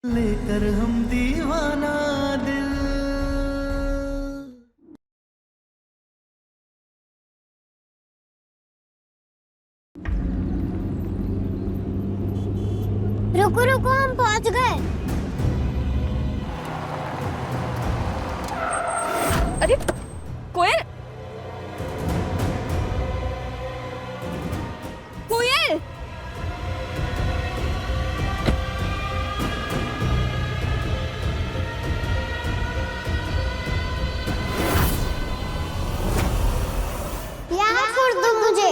लेकर हम दीवाना दिल। रुको रुको, हम पहुंच गए। अरे कोयल, कोयल, यहाँ छोड़ दो मुझे।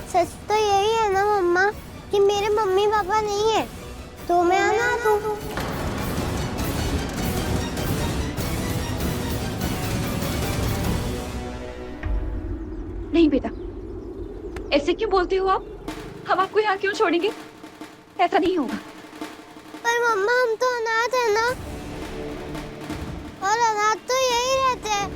सच तो यही है ना मम्मा कि मेरे मम्मी पापा नहीं है, तो मैं अनाथ हूँ। नहीं बेटा, ऐसे क्यों बोलते हो आप? हम आपको यहाँ क्यों छोड़ेंगे? ऐसा नहीं होगा। पर मम्मा, हम तो अनाथ है ना, और अनाथ तो यही रहते हैं।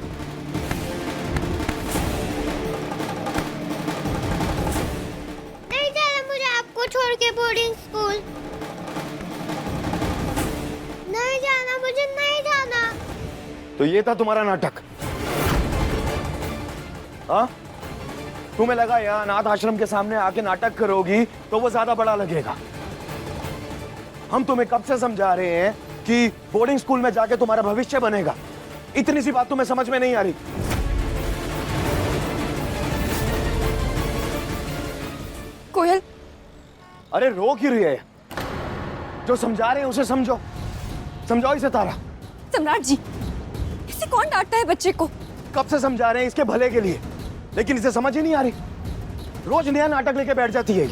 नहीं जाना मुझे आपको छोड़ के बोर्डिंग स्कूल। नहीं जाना मुझे, नहीं जाना। तो ये था तुम्हारा नाटक? हाँ, तुम्हें लगा यार अनाथ आश्रम के सामने आके नाटक करोगी तो वो ज्यादा बड़ा लगेगा। हम तुम्हें कब से समझा रहे हैं कि बोर्डिंग स्कूल में जाके तुम्हारा भविष्य बनेगा। इतनी सी बात तुम्हें समझ में नहीं आ रही? कोयल, अरे रो क्यों रही है? जो समझा रहे हैं उसे समझो, समझाओ इसे तारा। सम्राट जी, इसे कौन डांटता है बच्चे को? कब से समझा रहे हैं इसके भले के लिए, लेकिन इसे समझ ही नहीं आ रही। रोज नया नाटक लेके बैठ जाती है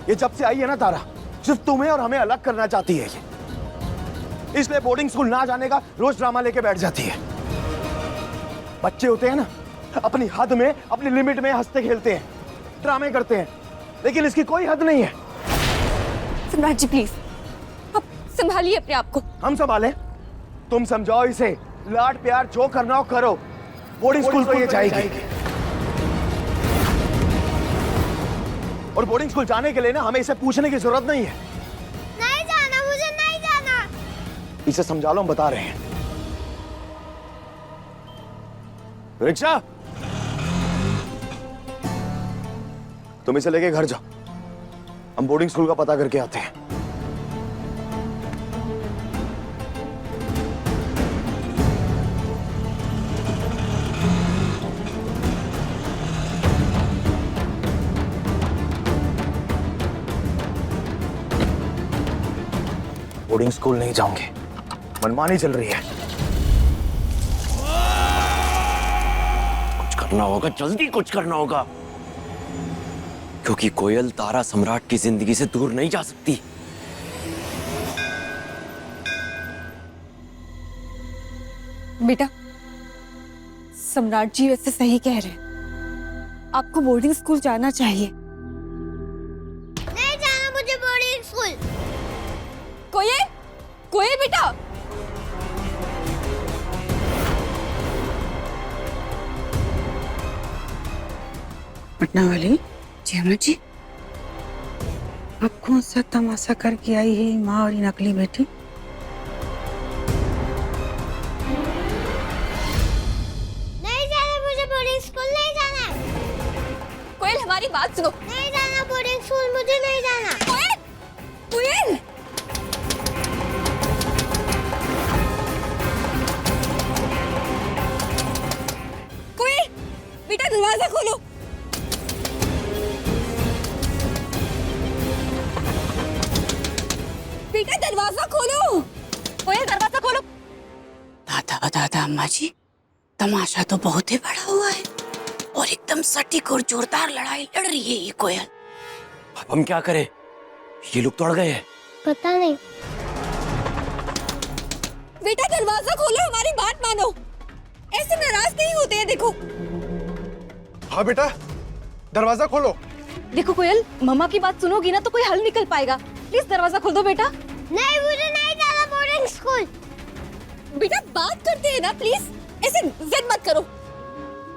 ये जब से आई है ना तारा, सिर्फ तुम्हें और हमें अलग करना चाहती है ये। इसलिए बोर्डिंग स्कूल ना जाने का रोज ड्रामा लेके बैठ जाती है। बच्चे होते हैं ना, अपनी हद में, अपनी लिमिट में हंसते खेलते हैं, ड्रामे करते हैं, लेकिन इसकी कोई हद नहीं है। सम्राट जी प्लीज, आप संभालिए अपने आप को। हम संभालें? तुम समझाओ इसे, लाड प्यार जो करना हो करो, बोर्डिंग स्कूल तो ये जाएगी। और बोर्डिंग स्कूल जाने के लिए ना हमें इसे पूछने की जरूरत नहीं है। नहीं जाना मुझे, नहीं जाना। इसे समझा लो, हम बता रहे हैं। रिक्शा, तुम इसे लेके घर जाओ, हम बोर्डिंग स्कूल का पता करके आते हैं। बोर्डिंग स्कूल नहीं जाऊंगे, मनमानी चल रही है। कुछ करना होगा, जल्दी कुछ करना होगा, क्योंकि कोयल तारा सम्राट की जिंदगी से दूर नहीं जा सकती। बेटा, सम्राट जी वैसे सही कह रहे हैं, आपको बोर्डिंग स्कूल जाना चाहिए। नहीं जाना मुझे बोर्डिंग स्कूल। कोयल, कोयल बेटा, पटना वाली जयमा जी, अब कौन सा तमाशा करके आई है माँ और ये नकली बेटी? नहीं जाना मुझे बोर्डिंग स्कूल, नहीं जाना। कोयल हमारी बात सुनो। नहीं जाना बोर्डिंग स्कूल, मुझे नहीं जाना। कोयल, कोयल, कोयल बेटा, दरवाजा खोलो। बेटा दरवाजा खोलो, कोयल दरवाजा खोलो। दादा दादा अम्मा जी, तमाशा तो बहुत ही बड़ा हुआ है और एकदम सटीक और जोरदार लड़ाई लड़ रही है ये कोयल। अब हम क्या करें? ये लोग तो अड़ गए हैं। पता नहीं। बेटा दरवाजा खोलो, हमारी बात मानो, ऐसे नाराज नहीं होते हैं। देखो हाँ बेटा, दरवाजा खोलो। देखो कोयल, मम्मा की बात सुनोगी ना तो कोई हल निकल पाएगा। प्लीज दरवाजा खोल दो बेटा। नहीं मुझे नहीं जाना बोर्डिंग स्कूल। बेटा बात करते हैं ना, प्लीज ऐसे जिद मत करो।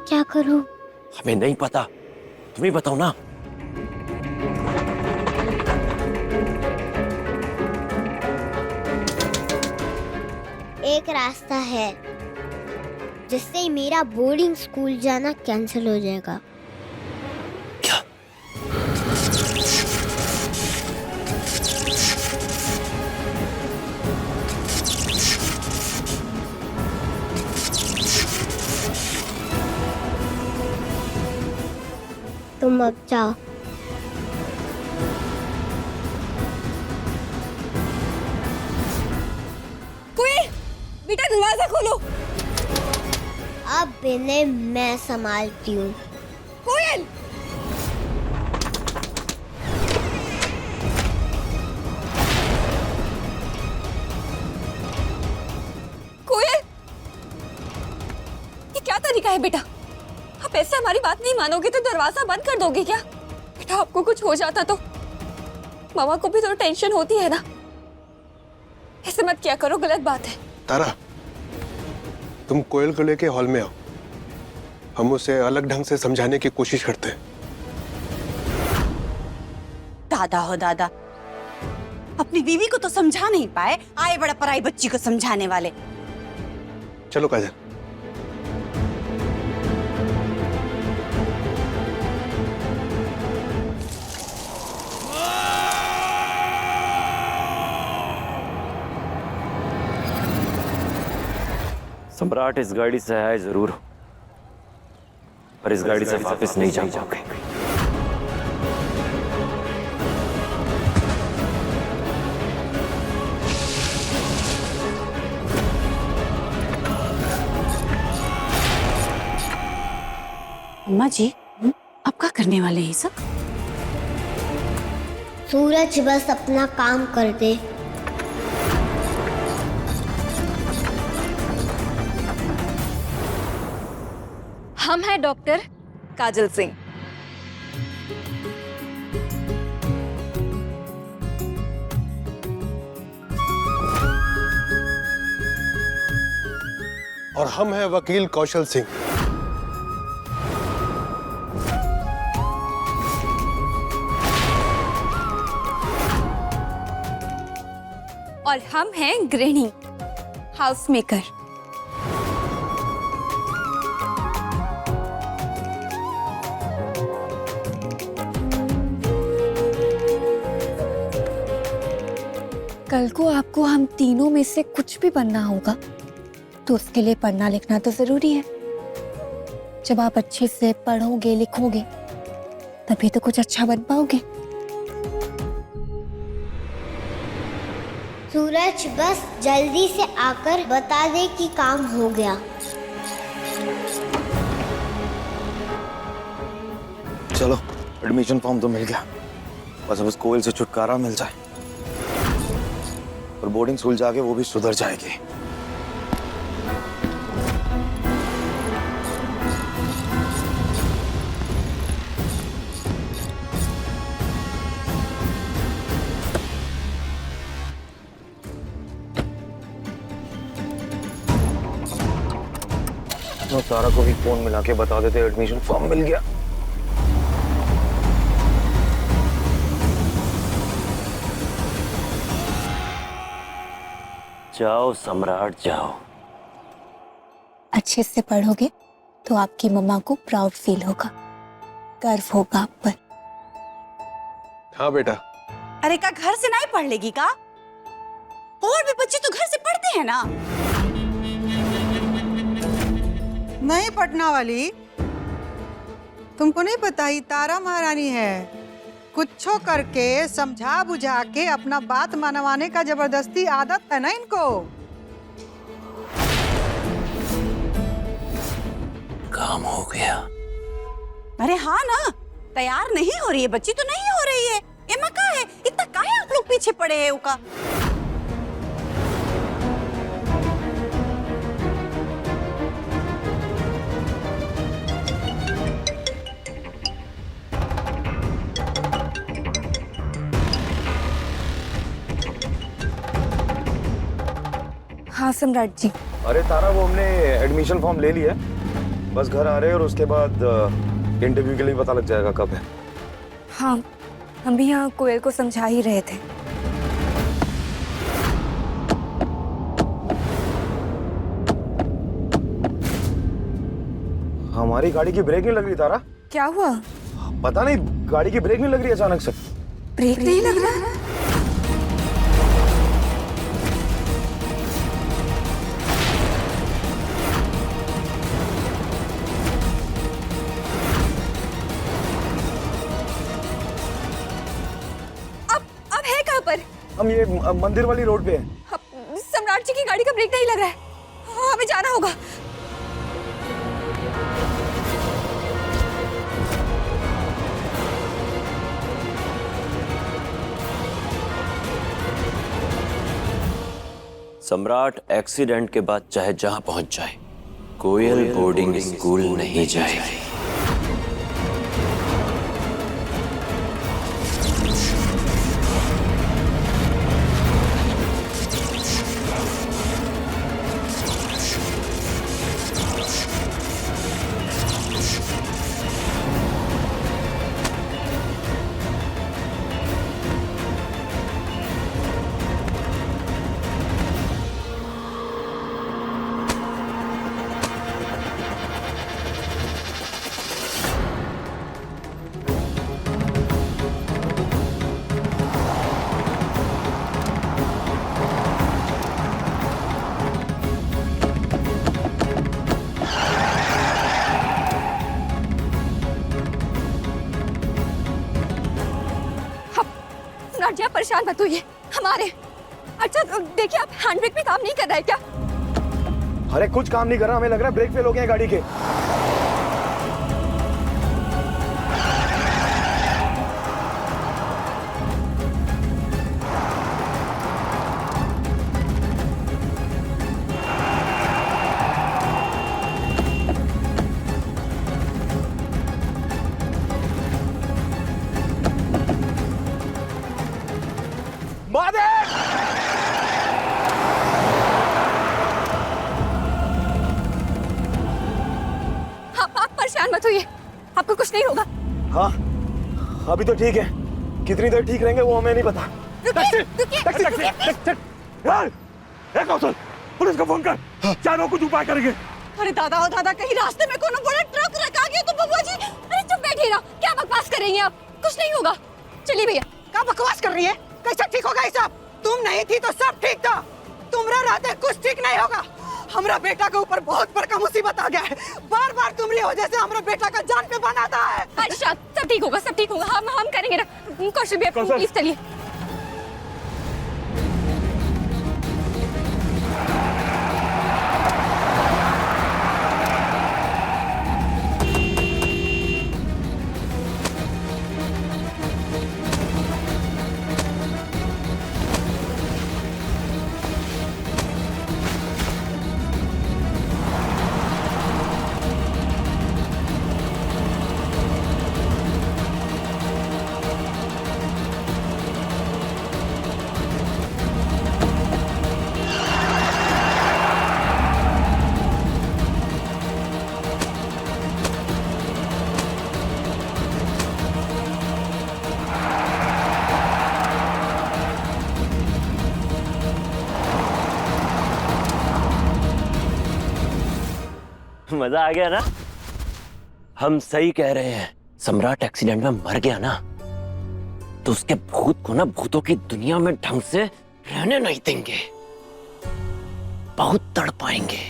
क्या करूं? हमें नहीं पता, तुम ही बताओ ना। एक रास्ता है जिससे मेरा बोर्डिंग स्कूल जाना कैंसिल हो जाएगा। क्या? तुम अब जाओ। कोयल, बेटा दरवाजा खोलो। अब इन्हें मैं संभालती हूँ। कोयल, कोयल, ये क्या तरीका है बेटा? आप ऐसे हमारी बात नहीं मानोगे तो दरवाजा बंद कर दोगे क्या? बेटा आपको कुछ हो जाता तो मामा को भी तो टेंशन होती है ना। ऐसे मत क्या करो, गलत बात है। तारा, तुम कोयल को लेके हॉल में आओ, हम उसे अलग ढंग से समझाने की कोशिश करते हैं। दादा हो दादा, अपनी बीवी को तो समझा नहीं पाए, आए बड़ा पराई बच्ची को समझाने वाले। चलो काजल। सम्राट इस गाड़ी से आए जरूर, पर इस गाड़ी से वापस नहीं जा पाओगे। अम्मा जी, अब क्या करने वाले हैं ये सब? सूरज बस अपना काम कर दे। हम हैं डॉक्टर काजल सिंह। और हम हैं वकील कौशल सिंह। और हम हैं गृहिणी, हाउस मेकर। कल को आपको हम तीनों में से कुछ भी बनना होगा तो उसके लिए पढ़ना लिखना तो जरूरी है। जब आप अच्छे से पढ़ोगे लिखोगे तभी तो कुछ अच्छा बन पाओगे। सूरज बस जल्दी से आकर बता दे कि काम हो गया। चलो, एडमिशन फॉर्म तो मिल गया, बस अब उस कोयल से छुटकारा मिल जाए और बोर्डिंग स्कूल जाके वो भी सुधर जाएगी। तो तारा को भी फोन मिला के बता देते एडमिशन फॉर्म मिल गया। जाओ सम्राट जाओ। अच्छे से पढ़ोगे तो आपकी मम्मा को प्राउड फील होगा, गर्व होगा आप पर। हाँ बेटा। अरे का घर से नहीं पढ़ लेगी का? और भी बच्चे तो घर से पढ़ते हैं ना। नहीं पढ़ना वाली, तुमको नहीं पता ही तारा महारानी है। कुछो करके समझा बुझा के अपना बात मनवाने का जबरदस्ती आदत है ना इनको। काम हो गया। अरे हाँ ना, तैयार नहीं हो रही है बच्ची तो नहीं हो रही है। एमा का है, इतना काहे आप लोग पीछे पड़े हैं उका? हाँ सम्राट जी। अरे तारा, वो हमने एडमिशन फॉर्म ले लिया है, बस घर आ रहे हैं और उसके बाद इंटरव्यू के लिए पता लग जाएगा कब है। हाँ, हम भी यहाँ कोयल को समझा ही रहे थे। हमारी गाड़ी की ब्रेक नहीं लग रही तारा। क्या हुआ? पता नहीं, गाड़ी की ब्रेक नहीं लग रही अचानक से। ब्रेक नहीं लग रहा? अब है कहाँ पर? हम ये मंदिर वाली रोड पे हैं। सम्राट जी की गाड़ी का ब्रेक नहीं लग रहा है। हाँ, हमें जाना होगा। सम्राट एक्सीडेंट के बाद चाहे जहां पहुंच जाए, कोयल बोर्डिंग स्कूल नहीं जाएगी। सम्राट जी, आप परेशान मत होइए, हमारे। अच्छा देखिए, आप हैंड ब्रेक भी काम नहीं कर रहा है क्या? अरे कुछ काम नहीं कर रहा, हमें लग रहा है ब्रेक फेल हो गए हैं गाड़ी के। आप परेशान मत होइए, आपको कुछ नहीं होगा। हाँ, अभी तो ठीक है। कितनी देर ठीक रहेंगे वो हमें नहीं पता। रुकिए, रुकिए। यार, कौशल, पुलिस को फोन कर। चारों कुछ उपाय करेंगे। अरे दादा, ओ दादा, कहीं रास्ते में कोनो बड़ा ट्रक रखा गया तो बबुआ जी। अरे चुप बैठिए ना, क्या बकवास कर रही हैं आप? कुछ नहीं होगा, चलिए भैया। क्या बकवास कर रही है? कैसे ठीक होगा ये सब? तुम नहीं थी तो सब ठीक था। तुमरा रहते कुछ ठीक नहीं होगा। हमारा बेटा के ऊपर बहुत बड़का मुसीबत आ गया है। बार बार तुम्हारी वजह से हमारा बेटा का जान पे बनाता है। अच्छा, सब ठीक होगा, सब ठीक होगा। हम करेंगे ना। कौशल भैया, प्लीज चलिए। मजा आ गया ना? हम सही कह रहे हैं। सम्राट एक्सीडेंट में मर गया ना, तो उसके भूत को ना भूतों की दुनिया में ढंग से रहने नहीं देंगे। बहुत तड़पाएंगे,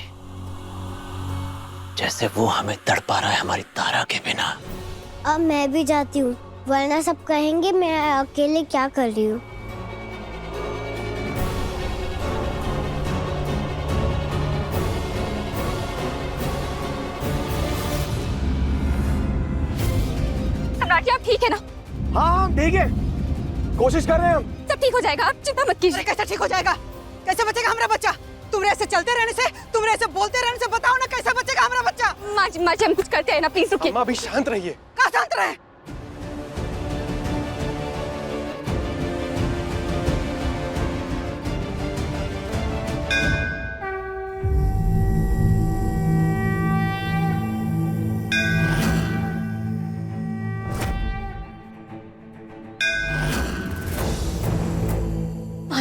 जैसे वो हमें तड़पा रहा है हमारी तारा के बिना। अब मैं भी जाती हूँ, वरना सब कहेंगे मैं अकेले क्या कर रही हूँ। सम्राट जी, आप ठीक है ना? हाँ, ठीक है। कोशिश कर रहे हैं हम। सब ठीक हो जाएगा, आप चिंता मत कीजिए। कैसे ठीक हो जाएगा? कैसे बचेगा हमारा बच्चा? तुमरे ऐसे चलते रहने से, तुमरे ऐसे बोलते रहने से बताओ ना कैसे बचेगा हमारा बच्चा? माँ जी, हम कुछ करते हैं ना, प्लीज रुकिए। अम्मा अभी शांत रहिए। कहाँ शांत रहे?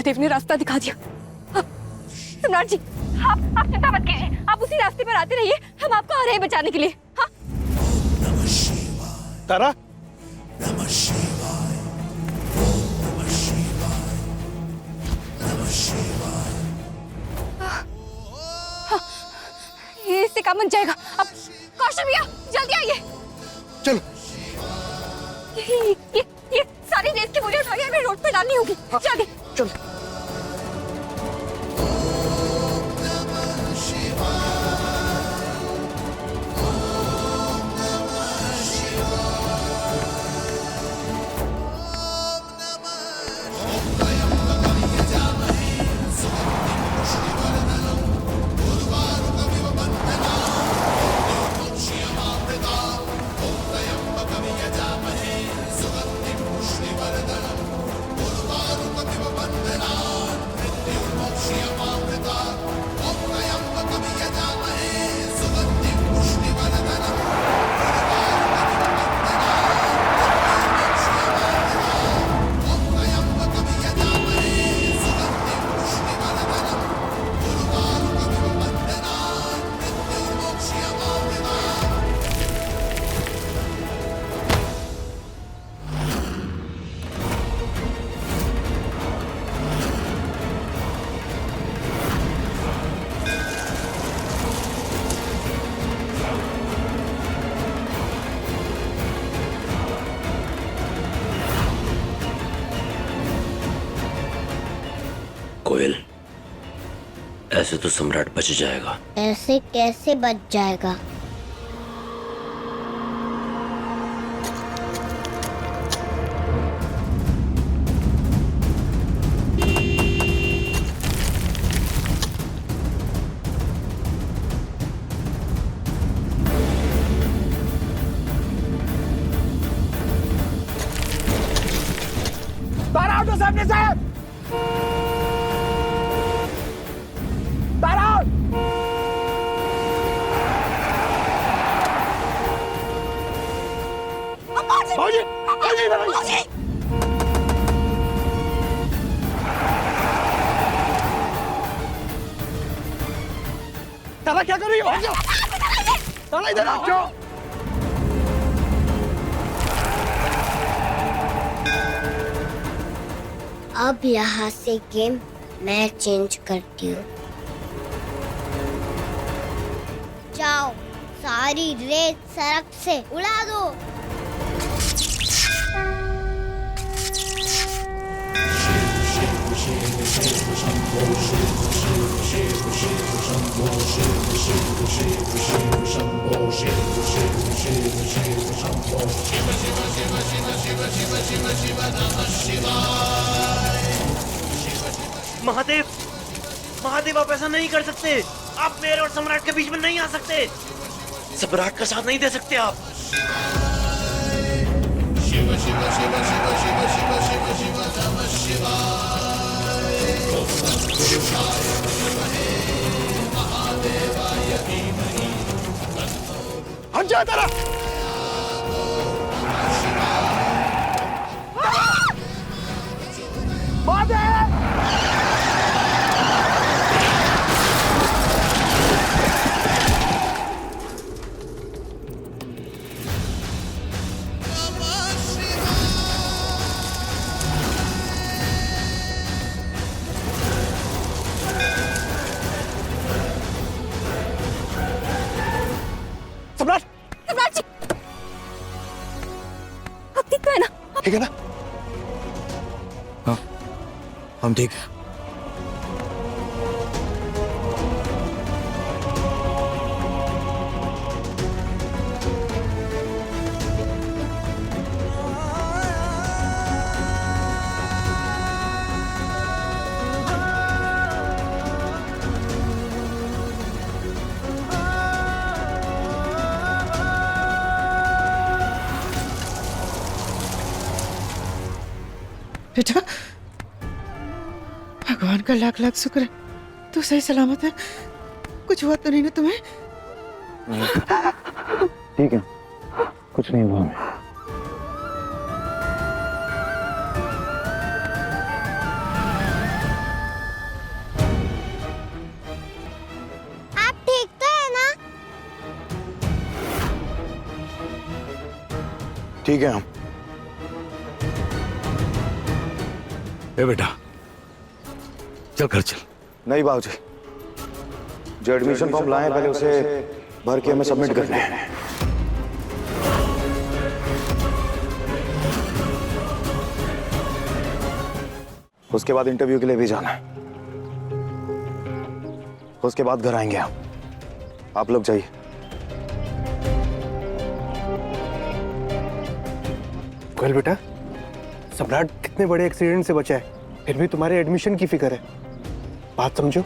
महादेव ने रास्ता दिखा दिया। सम्राट जी, आप चिंता मत कीजिए, आप उसी रास्ते पर आते रहिए, हम आपको आ रहे हैं बचाने के लिए। हाँ? तारा, ये इससे काम बन जाएगा। अब कौशल भैया जल्दी आइए। चलो। ये सारी रेत की बोरियां उठाइए, हमें रोड पे डालनी होगी। जल्दी चल। कोयल, ऐसे तो सम्राट बच जाएगा। ऐसे कैसे बच जाएगा? तारा उठो सामने से। तारा, भाऊजी, भाऊजी, भाऊजी। तारा क्या कर रही हो? तारा इधर आओ। अब यहाँ से गेम मैं चेंज करती हूँ। जाओ, सारी रेत सड़क से उड़ा दो। महादेव, महादेव, आप ऐसा नहीं कर सकते। आप मेरे और सम्राट के बीच में नहीं आ सकते। सम्राट का साथ नहीं दे सकते आप। शिव शिव शिव शिव शिव शिव शिव शिव नमः शिवाय। महादेवाय धीमहि। हट जा तारा। महादेव, सम्राट, सम्राट जी, आप ठीक तो है ना? ठीक है ना? हाँ, हम ठीक हैं। बेटा, भगवान का लाख लाख शुक्र है, तू सही सलामत है। कुछ हुआ तो नहीं ना तुम्हें? ठीक है, कुछ नहीं हुआ हमें। ठीक है हम। ए बेटा, चल घर चल। नहीं बाबूजी, जो एडमिशन फॉर्म लाए हैं पहले उसे भर के हमें सबमिट करना है। उसके बाद इंटरव्यू के लिए भी जाना है। उसके बाद घर आएंगे हम। आप लोग जाइए। कोयल बेटा, सम्राट कितने बड़े एक्सीडेंट से बचा है, फिर भी तुम्हारे एडमिशन की फिक्र है। बात समझो।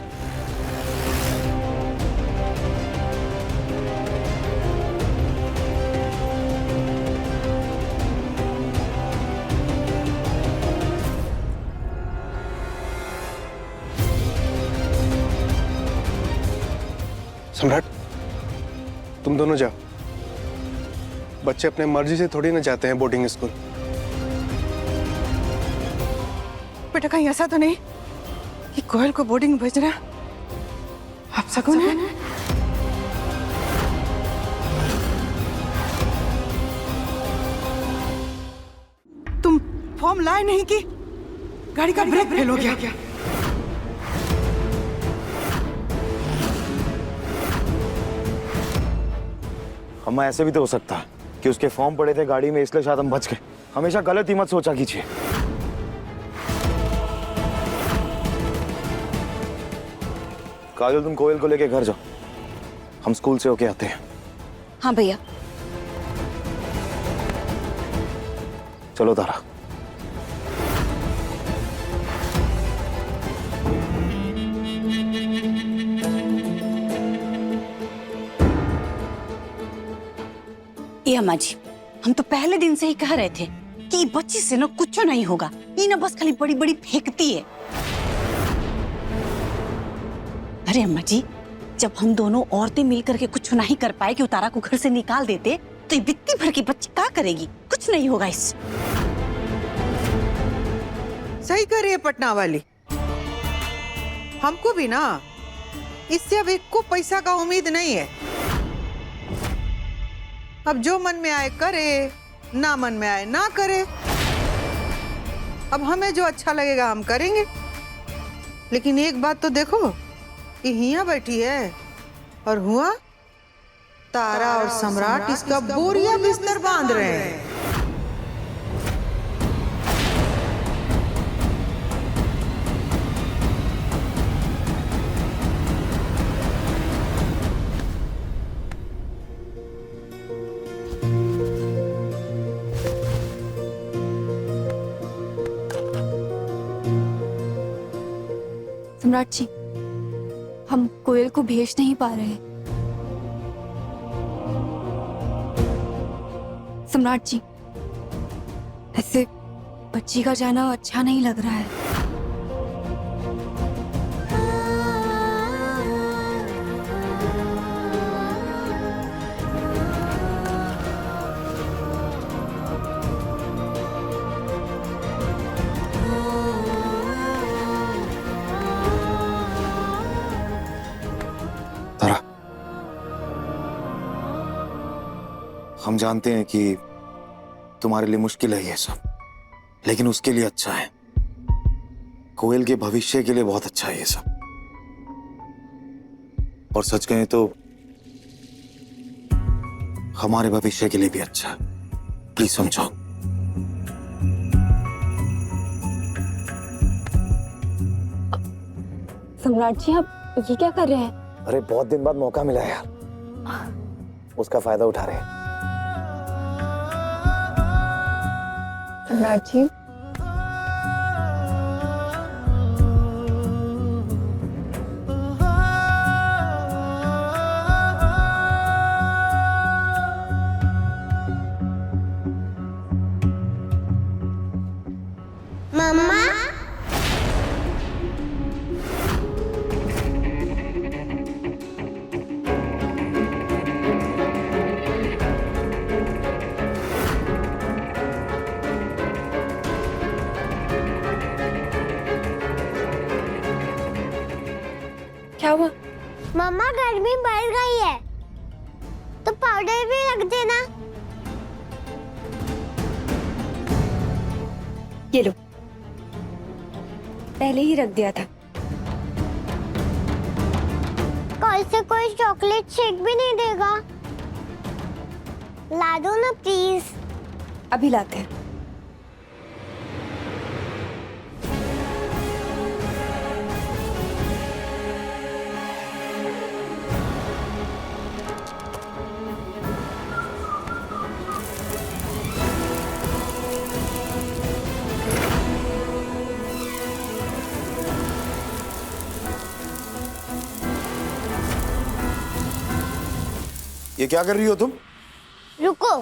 सम्राट, तुम दोनों जाओ। बच्चे अपने मर्जी से थोड़ी ना जाते हैं बोर्डिंग स्कूल। बेटा कहीं ऐसा तो नहीं कि कोयल को बोर्डिंग भेजना आप सकुन है? तुम फॉर्म लाए नहीं कि गाड़ी का ब्रेक फेल हो गया? हम ऐसे भी तो हो सकता है कि उसके फॉर्म पड़े थे गाड़ी में, इसलिए शायद हम बच गए। हमेशा गलत ही मत सोचा कीजिए। काजल, तुम कोयल को लेके घर जाओ, हम स्कूल से होके आते हैं। हाँ भैया। चलो तारा। ये अम्मा जी, हम तो पहले दिन से ही कह रहे थे कि ये बच्ची से ना कुछ नहीं होगा, ये ना बस खाली बड़ी बड़ी फेंकती है। अरे अम्मा जी, जब हम दोनों औरतें मिलकर के कुछ नहीं कर पाए कि उतारा को घर से निकाल देते, तो ये बित्ती भर की बच्ची क्या करेगी? कुछ नहीं होगा इससे। सही कर रही है पटना वाली। हमको भी ना इससे अब एक को पैसा का उम्मीद नहीं है। अब जो मन में आए करे, ना मन में आए ना करे। अब हमें जो अच्छा लगेगा हम करेंगे। लेकिन एक बात तो देखो, ये हिया बैठी है और हुआ तारा और सम्राट इसका बोरिया बिस्तर बांध रहे हैं। सम्राट जी, हम कोयल को भेज नहीं पा रहे। सम्राट जी, ऐसे बच्ची का जाना अच्छा नहीं लग रहा है। तारा, हम जानते हैं कि तुम्हारे लिए मुश्किल है ये सब, लेकिन उसके लिए अच्छा है। कोयल के भविष्य के लिए बहुत अच्छा है ये सब। और सच कहें तो हमारे भविष्य के लिए भी अच्छा है। प्लीज समझो। सम्राट जी, आप ये क्या कर रहे हैं? अरे बहुत दिन बाद मौका मिला यार, उसका फायदा उठा रहे हैं। सम्राट जी, मम्मा, क्या हुआ? मम्मा गर्मी बढ़ गई है तो पाउडर भी रख देना। ये लो, पहले ही रख दिया था। कल से कोई चॉकलेट शेक भी नहीं देगा? ला दो ना प्लीज। अभी लाते हैं। ये क्या कर रही हो तुम? रुको,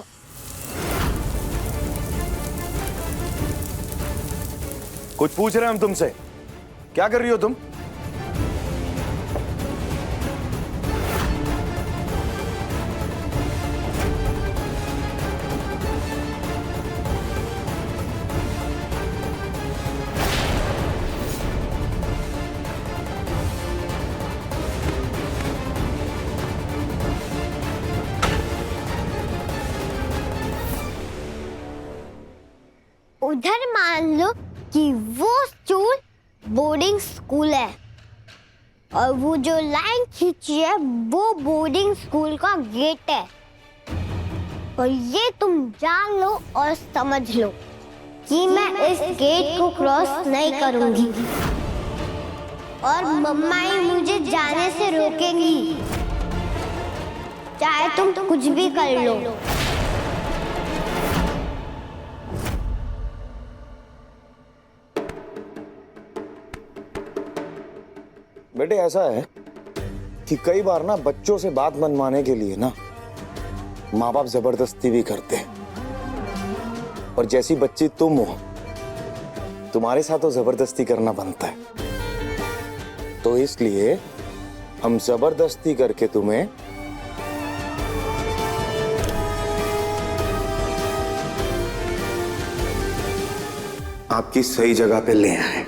कुछ पूछ रहे हैं हम तुमसे, क्या कर रही हो तुम? उधर मान लो कि वो स्कूल बोर्डिंग स्कूल है और वो जो लाइन खींची है वो बोर्डिंग स्कूल का गेट है। और ये तुम जान लो और समझ लो कि मैं इस गेट को क्रॉस नहीं करूंगी और मम्मा ही मुझे जाने से रोकेंगी, चाहे तुम कुछ भी कर लो। बेटे ऐसा है कि कई बार ना बच्चों से बात मनवाने के लिए ना माँ बाप जबरदस्ती भी करते हैं, और जैसी बच्ची तुम हो तुम्हारे साथ तो जबरदस्ती करना बनता है, तो इसलिए हम जबरदस्ती करके तुम्हें आपकी सही जगह पे ले आए।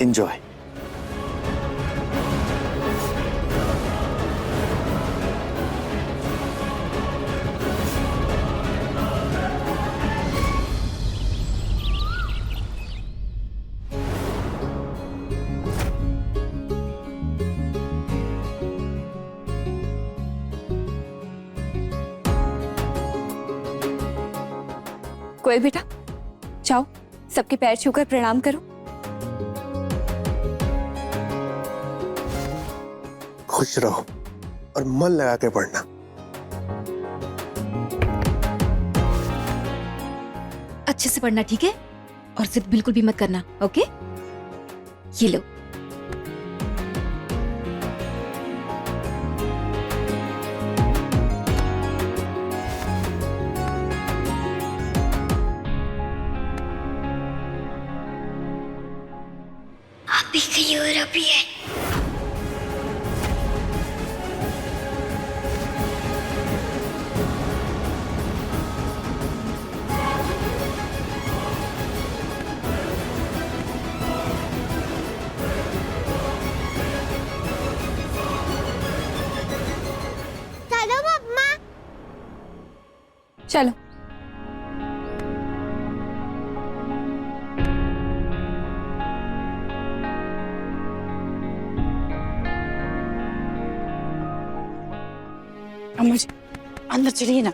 Enjoy. कोयल बेटा, जाओ सबके पैर छूकर प्रणाम करो। खुश रहो और मन लगा के पढ़ना। अच्छे से पढ़ना, ठीक है? और जिद बिल्कुल भी मत करना, ओके? ये लो। अभी कहीं और अभी है। चलो। अम्मा जी अंदर चलिए ना।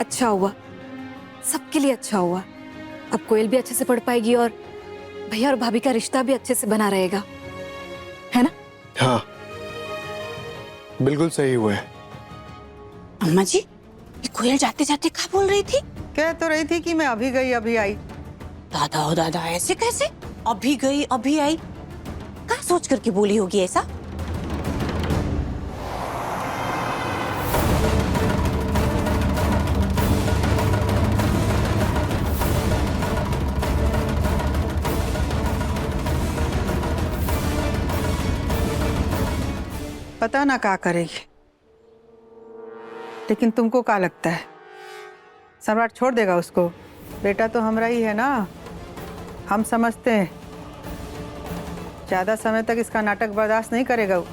अच्छा हुआ, सबके लिए अच्छा हुआ। अब कोयल भी अच्छे से पढ़ पाएगी और भैया और भाभी का रिश्ता भी अच्छे से बना रहेगा, है ना? हाँ बिल्कुल सही हुआ है। अम्मा जी ये कोयल जाते जाते क्या बोल रही थी? कह तो रही थी कि मैं अभी गई अभी आई। दादा हो दादा, ऐसे कैसे? अभी गई अभी आई, क्या सोच करके बोली होगी ऐसा? पता ना क्या करेगी, लेकिन तुमको क्या लगता है सम्राट छोड़ देगा उसको? बेटा तो हमारा ही है ना, हम समझते हैं ज्यादा समय तक इसका नाटक बर्दाश्त नहीं करेगा वो।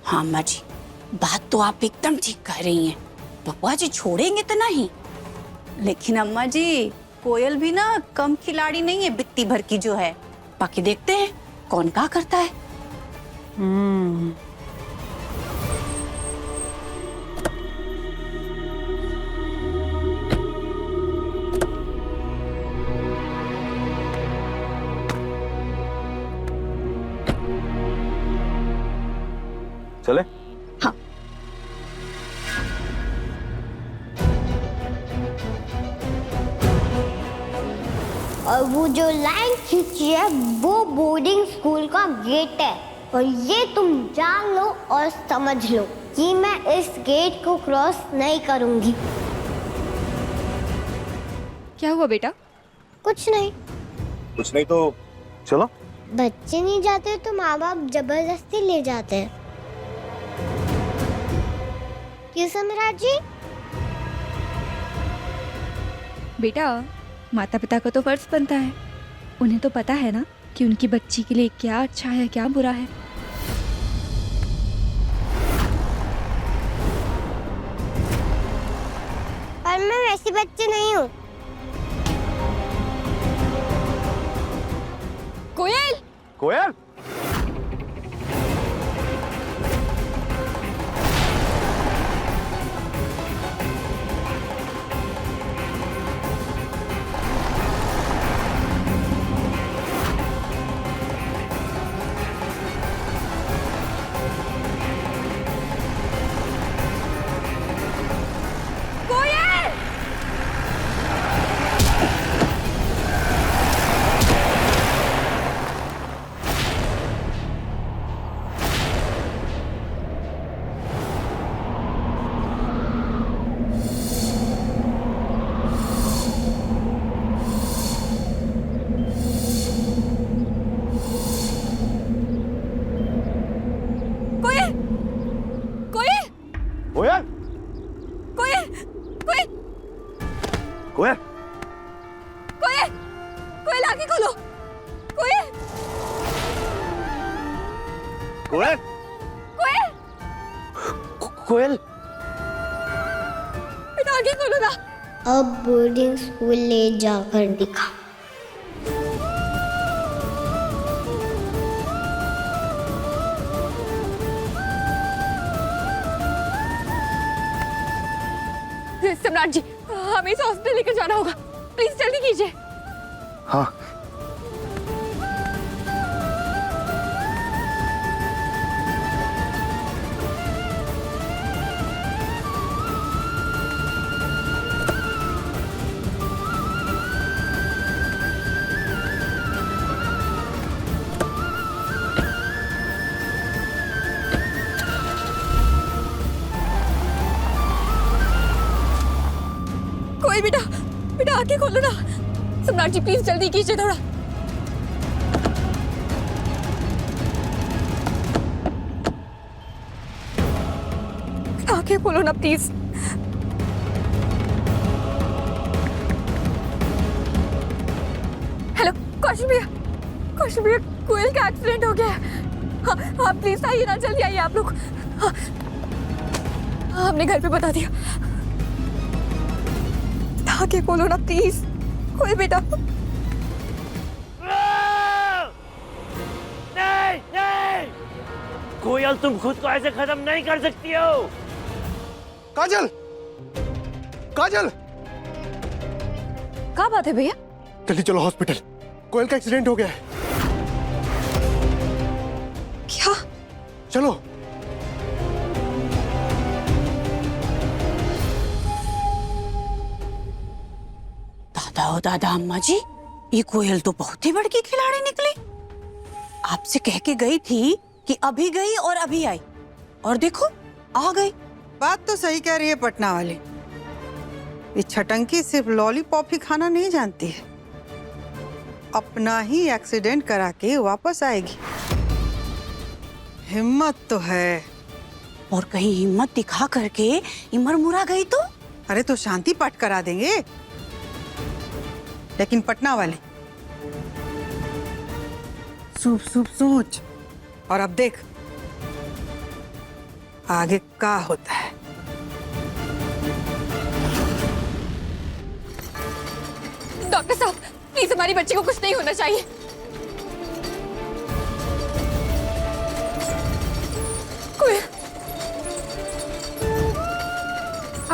हाँ अम्मा जी, बात तो आप एकदम ठीक कह रही हैं। पप्पा जी छोड़ेंगे तो नहीं, लेकिन अम्मा जी कोयल भी ना कम खिलाड़ी नहीं है बित्ती भर की जो है। बाकी देखते हैं कौन क्या करता है। चले? हाँ। और वो जो लाइन खींची है वो बोर्डिंग स्कूल का गेट है। और ये तुम जान लो और समझ लो कि मैं इस गेट को क्रॉस नहीं करूंगी। क्या हुआ बेटा? कुछ नहीं। कुछ नहीं तो चलो। बच्चे नहीं जाते तो माँ बाप जबरदस्ती ले जाते हैं। क्यों सम्राट जी? बेटा माता पिता का तो फर्ज बनता है, उन्हें तो पता है ना कि उनकी बच्ची के लिए क्या अच्छा है क्या बुरा है। पर मैं वैसी बच्ची नहीं हूँ। कोयल! कोयल? कोयल! कोयल! कोयल? कोयल! कोयल! कोयल? कोयल! कोयल आगे खोलो! कोयल! कोयल? कोयल! कोयल? बेटा आगे खोलो ना! अब बोर्डिंग स्कूल ले जाकर दिखा। सम्राट जी हमें इसे हॉस्पिटल लेकर जाना होगा, प्लीज जल्दी कीजिए। हाँ। कोयल बेटा, बेटा आंखें खोलो ना। सम्राट जी प्लीज जल्दी कीजिए थोड़ा। आंखें खोलो ना प्लीज। हेलो कौशल भैया, कौशल भैया कोयल का एक्सीडेंट हो गया है। हाँ हाँ प्लीज आइए ना, जल्दी आइए आप लोग। हाँ, हमने घर पे बता दिया। आंखें खोलो ना प्लीज। कोयल बेटा। नहीं नहीं, कोयल तुम खुद को ऐसे खत्म नहीं कर सकती हो। काजल, काजल, क्या बात है भैया? जल्दी चलो हॉस्पिटल, कोयल का एक्सीडेंट हो गया है। क्या? चलो। दादा ओ दादा अम्मा जी, ये कोयल तो बहुत ही बड़की खिलाड़ी निकली। आपसे कह के गई थी कि अभी गई और अभी आई, और देखो आ गई। बात तो सही कह रही है पटना वाली। ये छटंकी सिर्फ लॉलीपॉप ही खाना नहीं जानती है, अपना ही एक्सीडेंट करा के वापस आएगी। हिम्मत तो है। और कहीं हिम्मत दिखा करके इमर मुरा गई तो? अरे तो शांति पाठ करा देंगे। लेकिन पटना वाले सूप सूप सोच, और अब देख आगे क्या होता है। डॉक्टर साहब प्लीज हमारी बच्ची को कुछ नहीं होना चाहिए। कोई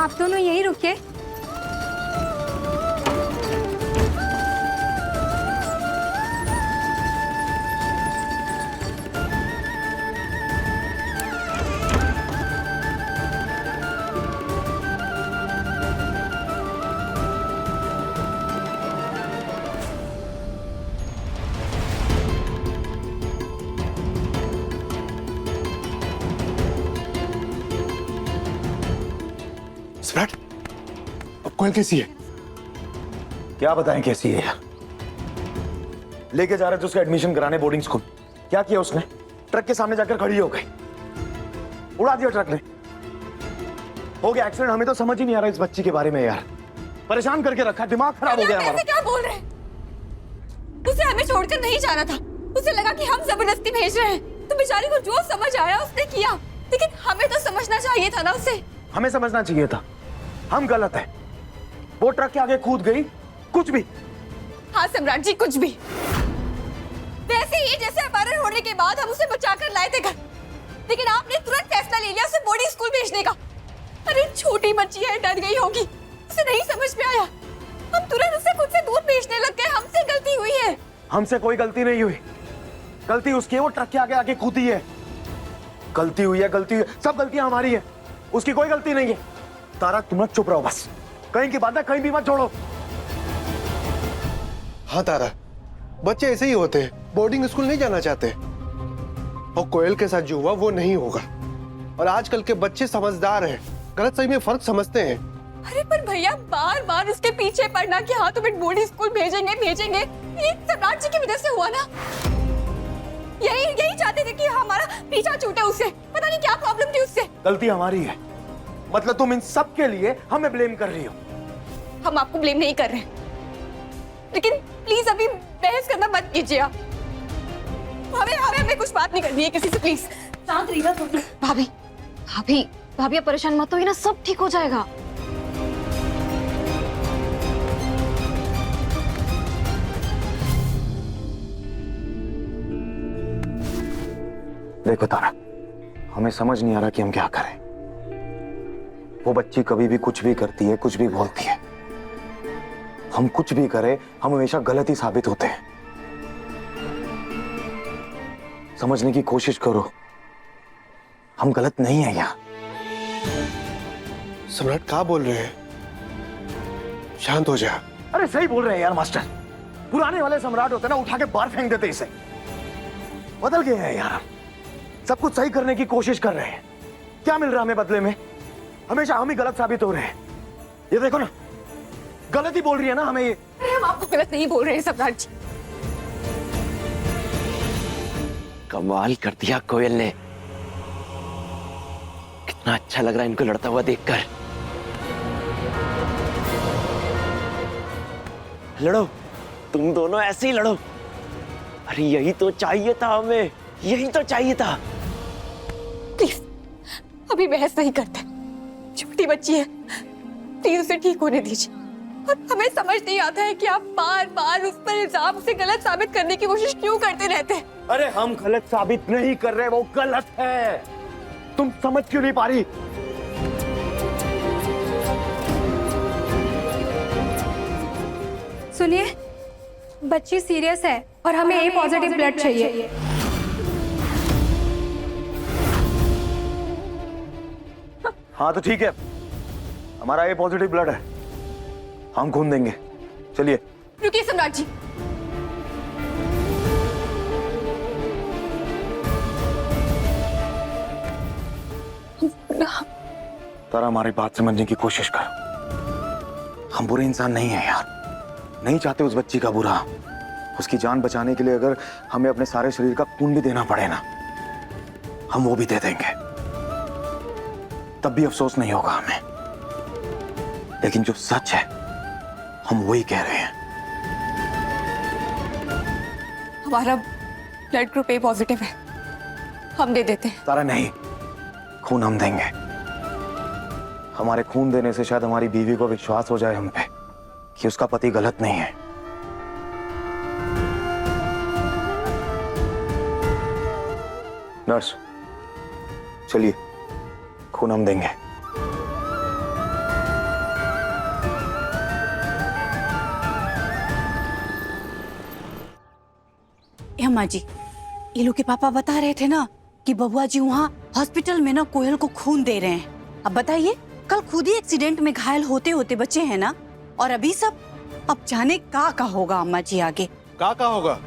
आप दोनों यही रुकिए। सम्राट, अब कोयल कैसी है? क्या बताएं कैसी है यार। लेके जा रहे थे उसका एडमिशन कराने बोर्डिंग स्कूल। क्या किया उसने? ट्रक के सामने जाकर खड़ी हो गई, उड़ा दिया ट्रक ने। हो गया एक्सीडेंट। हमें तो समझ ही नहीं आ रहा इस बच्ची के बारे में यार। परेशान करके रखा, दिमाग खराब हो गया हमारा। क्या बोल रहे हैं? उसे हमें छोड़कर नहीं जाना था। उसे लगा कि हम जबरदस्ती भेज रहे हैं, तो बेचारी को जो समझ आया उसने किया। लेकिन हमें तो समझना चाहिए था ना उसे। हमें समझना चाहिए था हम गलत है। वो ट्रक के आगे कूद गई, कुछ भी। हाँ सम्राट जी, कुछ भी। वैसे ही जैसे अपहरण होने के बाद हम उसे बचाकर लाए थे घर, लेकिन आपने तुरंत फैसला ले लिया उसे बोर्डिंग स्कूल भेजने का। अरे छोटी बच्ची है, डर गई होगी, उसे नहीं समझ में आया। हम तुरंत उसे खुद से दूर भेजने लग गए। हमसे गलती हुई है। हमसे कोई गलती नहीं हुई। गलती उसकी है, वो ट्रक के आगे आके कूदी है। गलती हुई है, गलती हुई है। सब गलतियां हमारी है, उसकी कोई गलती नहीं है। तारा तुम लोग चुप रहो बस। कहीं की बात है कहीं भी मत छोड़ो। हाँ तारा, बच्चे ऐसे ही होते हैं, बोर्डिंग स्कूल नहीं जाना चाहते। और कोयल के साथ जो हुआ वो नहीं होगा। और आजकल के बच्चे समझदार हैं, गलत सही में फर्क समझते हैं। अरे पर भैया बार बार उसके पीछे पड़ना कि हाँ तुम्हें बोर्डिंग स्कूल भेजेंगे, ये सम्राट जी की वजह से हुआ ना। यही चाहते थे कि हमारा पीछा छूटे उससे। पता नहीं क्या प्रॉब्लम थी उससे। गलती हमारी है, मतलब तुम इन सब के लिए हमें ब्लेम कर रही हो। हम आपको ब्लेम नहीं कर रहे, लेकिन प्लीज अभी बहस करना मत कीजिए आप। हमें कुछ बात नहीं करनी है किसी से। प्लीज शांत रहिएगा। भाभी भाभी भाभी आप परेशान मत होइए ना, सब ठीक हो जाएगा। देखो तारा, हमें समझ नहीं आ रहा कि हम क्या करें। वो बच्ची कभी भी कुछ भी करती है, कुछ भी बोलती है। हम कुछ भी करें, हम हमेशा गलत ही साबित होते हैं। समझने की कोशिश करो, हम गलत नहीं है यहाँ। सम्राट क्या बोल रहे हैं? शांत हो जा। अरे सही बोल रहे हैं यार मास्टर। पुराने वाले सम्राट होते ना, उठा के बाहर फेंक देते इसे। बदल गए हैं यार, सब कुछ सही करने की कोशिश कर रहे हैं। क्या मिल रहा हमें बदले में? हमेशा हम ही गलत साबित हो रहे हैं। ये देखो ना, गलत ही बोल रही है ना हमें ये। हम आपको गलत नहीं बोल रहे हैं सम्राट जी। कमाल कर दिया कोयल ने। कितना अच्छा लग रहा है इनको लड़ता हुआ देखकर। लड़ो, तुम दोनों ऐसे ही लड़ो। अरे यही तो चाहिए था हमें, यही तो चाहिए था। प्लीज अभी बहस नहीं करते। छोटी बच्ची है, प्लीज उसे ठीक होने दीजिए। और हमें समझ नहीं आता है कि आप बार बार उस पर इल्जाम, उसे गलत साबित करने की कोशिश क्यों करते रहते हैं। अरे हम गलत साबित नहीं कर रहे, वो गलत है। तुम समझ क्यों नहीं पा रही? सुनिए, बच्ची सीरियस है और हमें ए पॉजिटिव ब्लड चाहिए। हाँ तो ठीक है, हमारा ए पॉजिटिव ब्लड है, हम खून देंगे। चलिए। रुकिए सम्राट जी। तारा हमारी बात समझने की कोशिश कर। हम बुरे इंसान नहीं है यार, नहीं चाहते उस बच्ची का बुरा। उसकी जान बचाने के लिए अगर हमें अपने सारे शरीर का खून भी देना पड़े ना, हम वो भी दे देंगे। तब भी अफसोस नहीं होगा हमें। लेकिन जो सच है हम वही कह रहे हैं। हमारा ब्लड ग्रुप ए पॉजिटिव है, हम दे देते हैं। तारा नहीं, खून हम देंगे। हमारे खून देने से शायद हमारी बीवी को विश्वास हो जाए हम पे कि उसका पति गलत नहीं है। नर्स, चलिए खून हम देंगे। अम्मा जी, ये लोग के पापा बता रहे थे ना कि बबुआ जी वहाँ हॉस्पिटल में ना कोयल को खून दे रहे हैं। अब बताइए, कल खुद ही एक्सीडेंट में घायल होते होते बचे हैं ना, और अभी सब, अब जाने का होगा अम्मा जी आगे। का होगा?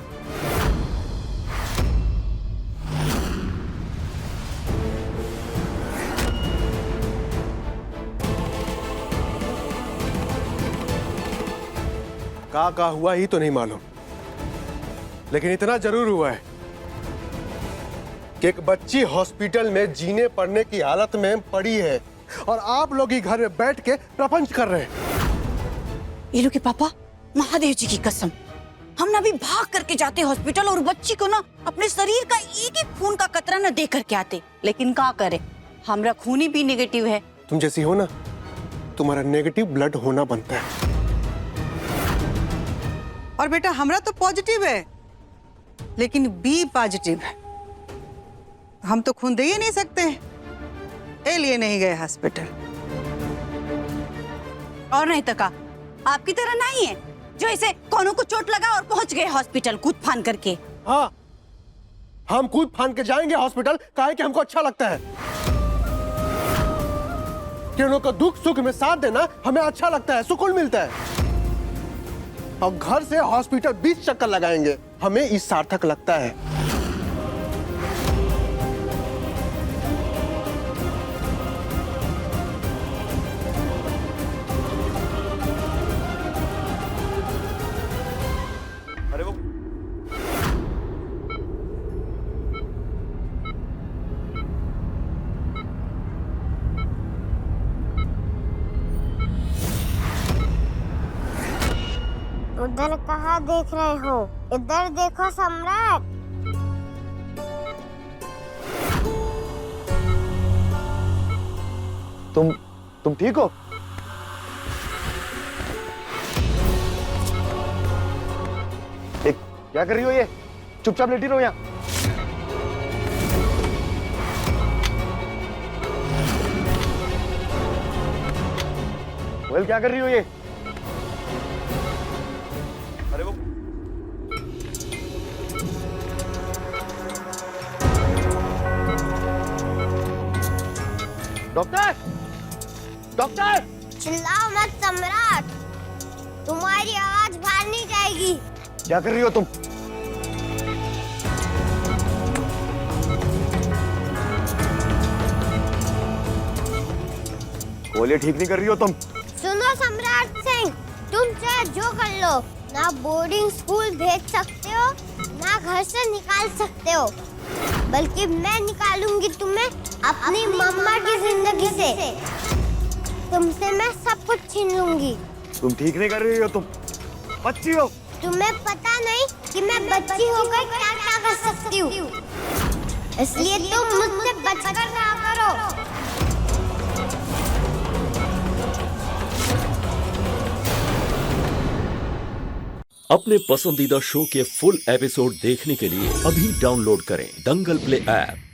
का हुआ ही तो नहीं मालूम, लेकिन इतना जरूर हुआ है कि एक बच्ची हॉस्पिटल में जीने पड़ने की हालत में पड़ी है और आप लोग ही घर में बैठ के प्रपंच कर रहे हैं। ये लोग के पापा, महादेव जी की कसम, हम ना भी भाग करके जाते हॉस्पिटल और बच्ची को ना अपने शरीर का एक एक खून का कतरा ना दे करके आते, लेकिन क्या करे, हमारा खून ही भी नेगेटिव है। तुम जैसी हो ना, तुम्हारा नेगेटिव ब्लड होना बनता है। और बेटा हमरा तो पॉजिटिव है, लेकिन बी पॉजिटिव है। हम तो खून दे ही नहीं सकते, ए लिए नहीं गए हॉस्पिटल। और नहीं तो का, आपकी तरह नहीं है जो ऐसे कोनों को चोट लगा और पहुंच गए हॉस्पिटल कूद फान करके। हाँ, हम कूद फान के जाएंगे हॉस्पिटल, काहे कि हमको अच्छा लगता है कि उन लोगों को दुख सुख में साथ देना हमें अच्छा लगता है, सुकून मिलता है। और घर से हॉस्पिटल 20 चक्कर लगाएंगे, हमें इस सार्थक लगता है। अरे वो उधर कहाँ देख रहे हो? इधर देखो सम्राट। तुम ठीक हो? क्या कर रही हो ये? चुपचाप लेटी रहो यहाँ। कोयल क्या कर रही हो ये? अरे वो डॉक्टर, डॉक्टर! चिल्लाओ मत सम्राट, तुम्हारी आवाज बाहर नहीं जाएगी। क्या कर रही हो तुम? कोयल ठीक नहीं कर रही हो तुम। सुनो सम्राट सिंह, तुम चाहे जो कर लो, ना बोर्डिंग स्कूल भेज सकते हो, ना घर से निकाल सकते हो, बल्कि मैं निकालूंगी तुम्हें अपनी मम्मा की जिंदगी से। तुमसे मैं सब कुछ छीन लूंगी। तुम ठीक नहीं कर रही हो, तुम बच्ची हो। तुम्हें पता नहीं कि मैं बच्ची होकर क्या क्या कर सकती हूँ, इसलिए तुम मुझसे बचकर रहा करो। अपने पसंदीदा शो के फुल एपिसोड देखने के लिए अभी डाउनलोड करें दंगल प्ले ऐप।